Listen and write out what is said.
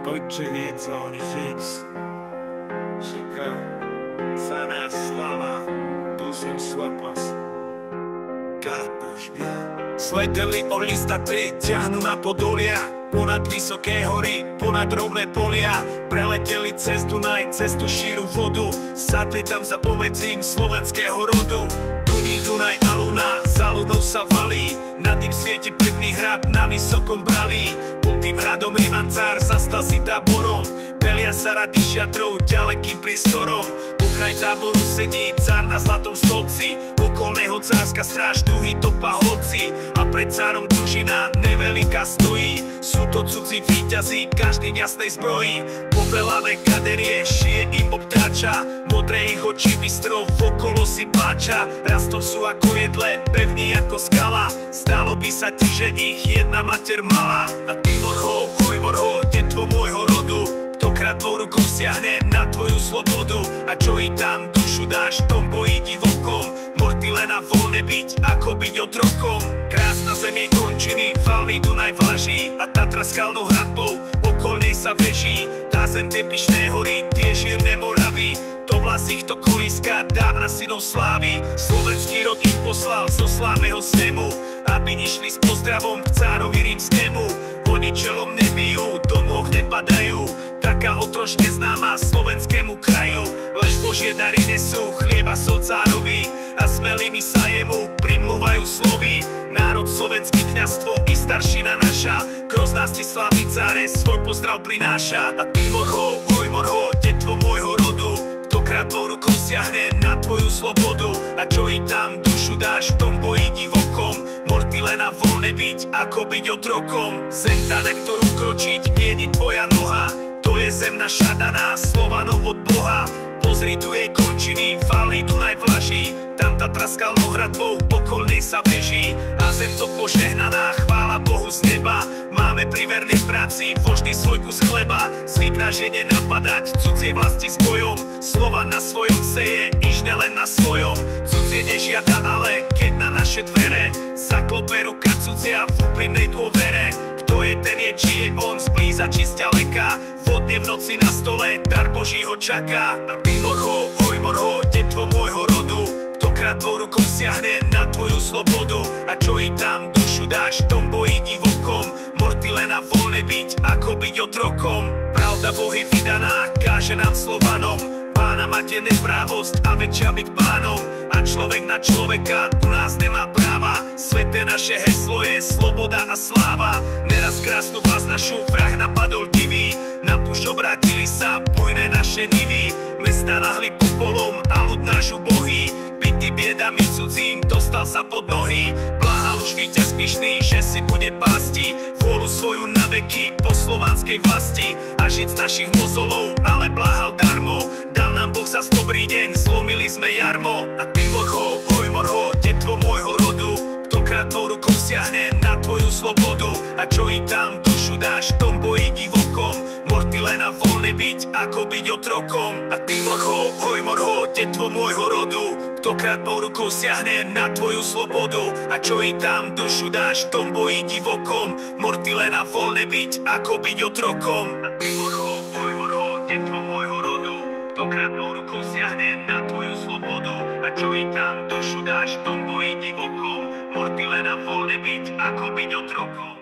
Ojcze nieco nic, Sika, za nás slava, Buzem slapas, Karpuš mňa. Sleteli olistaty, ťahnú na podolia, ponad vysoké hory, ponad rovné polia. Preleteli cez Dunaj, cez tú šíru vodu, sadli tam za pomedzím slovenského rodu. Duní Dunaj a Luna, za ľudou sa valí, nad tým svieti pevný hrad na vysokom bralí. Pod tým hradom Rimancár zastal si táborom, pelia sa rady šatrov ďalekým priestorom. Pokraj táboru sedí cár na zlatom stolci, okolného cárska stráž duhy topa holci. A pred cárom družina neveľká stojí, sú to cudzí víťazi, každý v jasnej zbroji. Pobelavé kaderie šije im obtáča, modré ich oči bystrov okolo si páča. Rastom sú ako jedle, pevný ako skala, zdalo by sa ti, že ich jedna mater mala. A ty morho, hoj morho, detvo môjho rodu, ktokrát tvou rukou siahne na tvoju slobodu. A čo i tam dušu dáš, tom bojí divokom, morty len a voľne byť, ako byť otrokom. Krásna zem jej končiny, valný Dunaj vlaží, a Tatra skalnou hradbou okolo nej sa veží. Tá zem tie pyšné hory, tie žírne Moravy, to vlas ich, to kolíska dávna synov slávy. Slovenský rod ich poslal zo slávneho zemu, aby nešli s pozdravom k cárovi rímskému. Oni čelom nebijú, do nôh nepadajú, taká otroš neznáma slovenskému kraju. Lež Božie dary nesú, chlieba sol cárovi, a smelými sa jemu primluvajú slovy. Národ slovenský, kňazstvo i staršina naša, kroz nás ti slávny cáre svoj pozdrav prináša. A ty morho, hoj morho, detvo môjho rodu, ktokrát tvou rukou siahne na tvoju slobodu. A čo i tam dušu dáš, v tom bojí divokom, morty len a voľne byť, ako byť otrokom. Zem tá, na ktorú kročiť nie je tvoja noha, to je zem naša daná Slovanov od Boha. Pozri tu jej končiny, valný Dunaj vlaží, tam Tatra skalnou hradbou okolnej sa beží. A zem to požehnaná, chvála Bohu z neba, máme pri vernej práci vždy svoj kus chleba. Zvykná, že nenapadať cudzie vlasti s bojom, slova na svojom seje, iž len na svojom. Cudzie nežiada, ale keď na naše dvere zaklope ruka cudzia v úprimnej dôvere. Kto je ten je, či je on, zblíza či zďaleka, vodne v noci na stole dar Boží ho čaká. A ty morho, hoj morho, detvo môjho rodu, ktokrát tvou rukou siahne na tvoju slobodu. A čo i tam dušu dáš, tom bojí divokom, morty len a voľne byť, ako byť otrokom. Pravda Bohy vydaná, káže nám Slovanom, pána máte neprávosť a väčšia byť pánom. A človek na človeka u nás nemá práva, sveté naše heslo je sloboda a sláva. Neraz krásnu vás našu vrah napadol divý, na púšť obrátili sa bojné naše nivy. Mesta nahli popolom a ľud náš ubohý, bytý biedami cudzím dostal sa pod nohy. Bláhal už víťaz pyšný, že si bude pásti vôľu svoju na veky po slovanskej vlasti. A žiť z našich mozolov, ale bláhal darmo, dal nám Boh zas dobrý deň, zlomili sme jarmo. A ty morho, hoj morho, detvo môjho rodu, ktokrát tvou rukou siahne na tvoju slobodu. A čo i tam dušu dáš, tom bojí divokom, morty len a voľne byť, ako byť otrokom. A ty morho, hoj morho, detvo môjho rodu, ktokrát tvou rukou siahne na tvoju slobodu. A čo i tam dušu dáš, tom bojí divokom, morty len a voľne byť, ako byť otrokom. A ty morho, hoj morho, detvo môjho rodu, ktokrát tvou rukou siahne na tvoju slobodu. A čo i tam dušu dáš, tom bojí divokom, morty len a voľne byť, ako byť otrokom.